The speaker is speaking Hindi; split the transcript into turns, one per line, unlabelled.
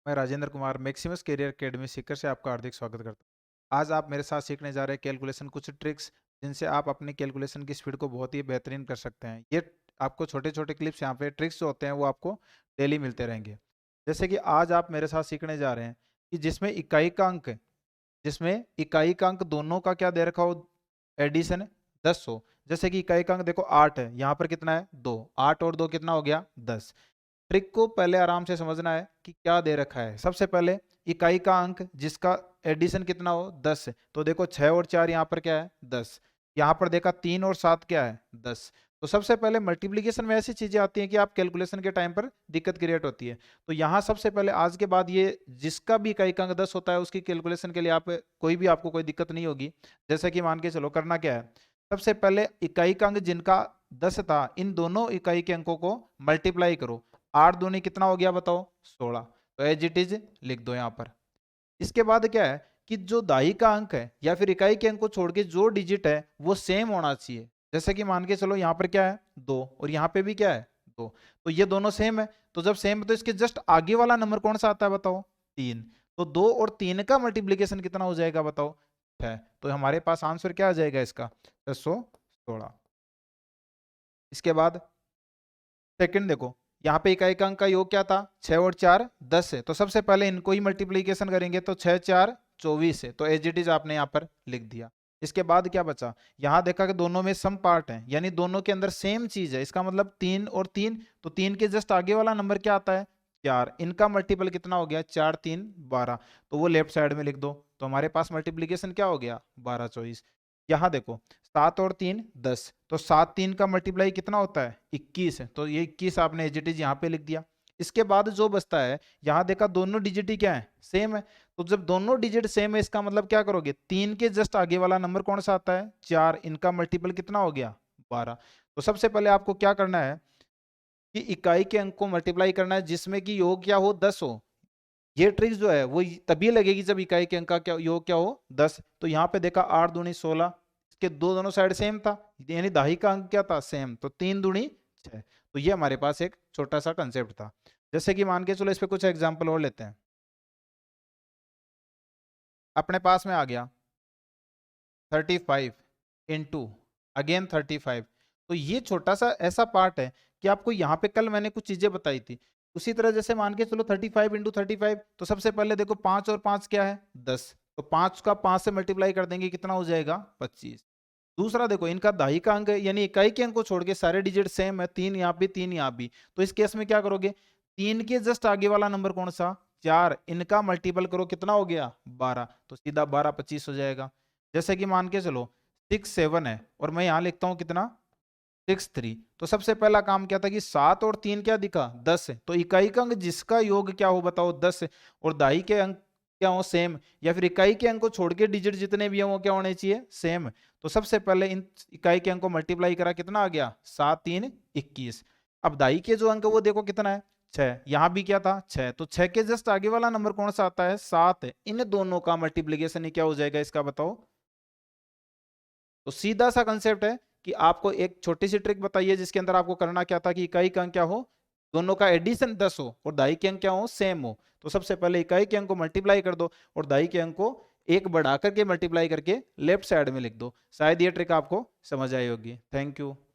मैं Rajendra Kumar Maximus career academy Sikar से आपका हार्दिक स्वागत करता हूँ। आज आप मेरे साथ सीखने जा रहे हैं कैलकुलेशन कुछ ट्रिक्स जिनसे आप अपनी कैलकुलेशन की स्पीड को बहुत ही बेहतरीन कर सकते हैं। ये आपको छोटे छोटे क्लिप्स यहाँ पे ट्रिक्स जो होते हैं वो आपको डेली मिलते रहेंगे। जैसे कि आज आप मेरे साथ सीखने जा रहे हैं कि जिसमें इकाई का अंक दोनों का क्या दे रखा हो, एडिशन 10 हो। जैसे कि इकाई का अंक देखो 8 है, यहाँ पर कितना है 2, 8 और 2 कितना हो गया 10। ट्रिक को पहले आराम से समझना है कि क्या दे रखा है। सबसे पहले इकाई का अंक जिसका एडिशन कितना हो 10 है, तो देखो 6 और 4 यहाँ पर क्या है 10। यहाँ पर देखा 3 और 7 क्या है 10। तो सबसे पहले मल्टीप्लीकेशन में ऐसी चीजें आती हैं कि आप कैलकुलेशन के टाइम पर दिक्कत क्रिएट होती है। तो यहाँ सबसे पहले आज के बाद ये जिसका भी इकाई का अंक 10 होता है उसकी कैलकुलेशन के लिए आपको कोई दिक्कत नहीं होगी। जैसे कि मान के चलो करना क्या है, सबसे पहले इकाई का अंक जिनका 10 था इन दोनों इकाई के अंकों को मल्टीप्लाई करो। 8 दूनी कितना हो गया बताओ 16। तो एज इट इज लिख दो यहाँ पर। इसके बाद क्या है कि जो दाई का अंक है या फिर इकाई के अंक को छोड़ के जो डिजिट है वो सेम होना चाहिए। जैसे कि मान के चलो यहाँ पर क्या है 2 और यहाँ पे भी क्या है 2, तो ये दोनों सेम है। तो जब सेम है तो इसके जस्ट आगे वाला नंबर कौन सा आता है बताओ 3। तो 2 और 3 का मल्टीप्लीकेशन कितना हो जाएगा बताओ 6। तो हमारे पास आंसर क्या आ जाएगा इसका 616। इसके बाद सेकंड देखो, यहाँ पे इकाई का अंक का योग क्या था 6 और 4 10 है। तो सबसे पहले इनको ही मल्टीप्लीकेशन करेंगे तो 6 4 24 है। तो एज इट इज आपने यहाँ पर लिख दिया। इसके बाद क्या बचा, यहाँ देखा कि दोनों में सम पार्ट है यानी दोनों के अंदर सेम चीज है। इसका मतलब 3 और 3, तो 3 के जस्ट आगे वाला नंबर क्या आता है 4। इनका मल्टीपल कितना हो गया 4 3 12, तो वो लेफ्ट साइड में लिख दो। तो हमारे पास मल्टीप्लीकेशन क्या हो गया 12 24। यहाँ देखो 7 और 3 10, तो 7 3 का मल्टीप्लाई कितना होता है 21 है। तो ये 21 आपने एज इट इज यहाँ पे लिख दिया। इसके बाद जो बचता है, यहाँ देखा दोनों डिजिट ही क्या है सेम है। तो जब दोनों डिजिट सेम है इसका मतलब क्या करोगे 3 के जस्ट आगे वाला नंबर कौन सा आता है 4। इनका मल्टीपल कितना हो गया 12। तो सबसे पहले आपको क्या करना है कि इकाई के अंक को मल्टीप्लाई करना है जिसमें कि योग क्या हो 10 हो। ये ट्रिक जो है वो तभी लगेगी जब इकाई के अंक का क्या योग क्या हो 10। तो यहाँ पे देखा 8 दूनी 16, इसके दो दोनों साइड सेम था यानी दाही का अंक क्या था सेम, तो 3 दूनी 6। तो ये हमारे पास एक छोटा सा कंसेप्ट था। जैसे कि मान के चलो इस पे कुछ एग्जांपल और लेते हैं। अपने पास में आ गया 35 इंटू अगेन 35। तो ये छोटा सा ऐसा पार्ट है कि आपको यहाँ पे कल मैंने कुछ चीजें बताई थी। उसी तरह जैसे मान के चलो 35 इंटू 35, तो सबसे पहले देखो 5 और 5 क्या है 10। तो 5 का 5 से मल्टीप्लाई कर देंगे कितना हो जाएगा 25। दूसरा देखो इनका दाही का अंक है यानी इकाई के अंक को छोड़ के सारे डिजिट सेम है, 3 यहाँ भी 3 यहाँ भी। तो इस केस में क्या करोगे 3 के जस्ट आगे वाला नंबर कौन सा 4, इनका मल्टीपल करो कितना हो गया 12। तो सीधा 12 25 हो जाएगा। जैसे कि मान के चलो 6 7 है और मैं यहाँ लिखता हूँ कितना 6 3। तो सबसे पहला काम क्या था कि 7 और 3 क्या दिखा 10 है। तो इकाई का अंक जिसका योग क्या हो बताओ 10 है और दाई के अंक क्या हो सेम, या फिर इकाई के अंक को छोड़ के डिजिट जितने भी हैं वो क्या होने चाहिए सेम। तो सबसे पहले इन इकाई के अंक को मल्टीप्लाई करा कितना आ गया 7 3 21। अब दाई के जो अंक है वो देखो कितना है 6, यहाँ भी क्या था 6। तो 6 के जस्ट आगे वाला नंबर कौन सा आता है 7 है। इन दोनों का मल्टीप्लीकेशन ही क्या हो जाएगा इसका बताओ। तो सीधा सा कंसेप्ट है कि आपको एक छोटी सी ट्रिक बताइए जिसके अंदर आपको करना क्या था कि इकाई का अंक क्या हो दोनों का एडिशन 10 हो और दाई के अंक क्या हो सेम हो। तो सबसे पहले इकाई के अंक को मल्टीप्लाई कर दो और दाई के अंक को एक बढ़ा करके मल्टीप्लाई करके लेफ्ट साइड में लिख दो। शायद ये ट्रिक आपको समझ आई होगी। Thank you.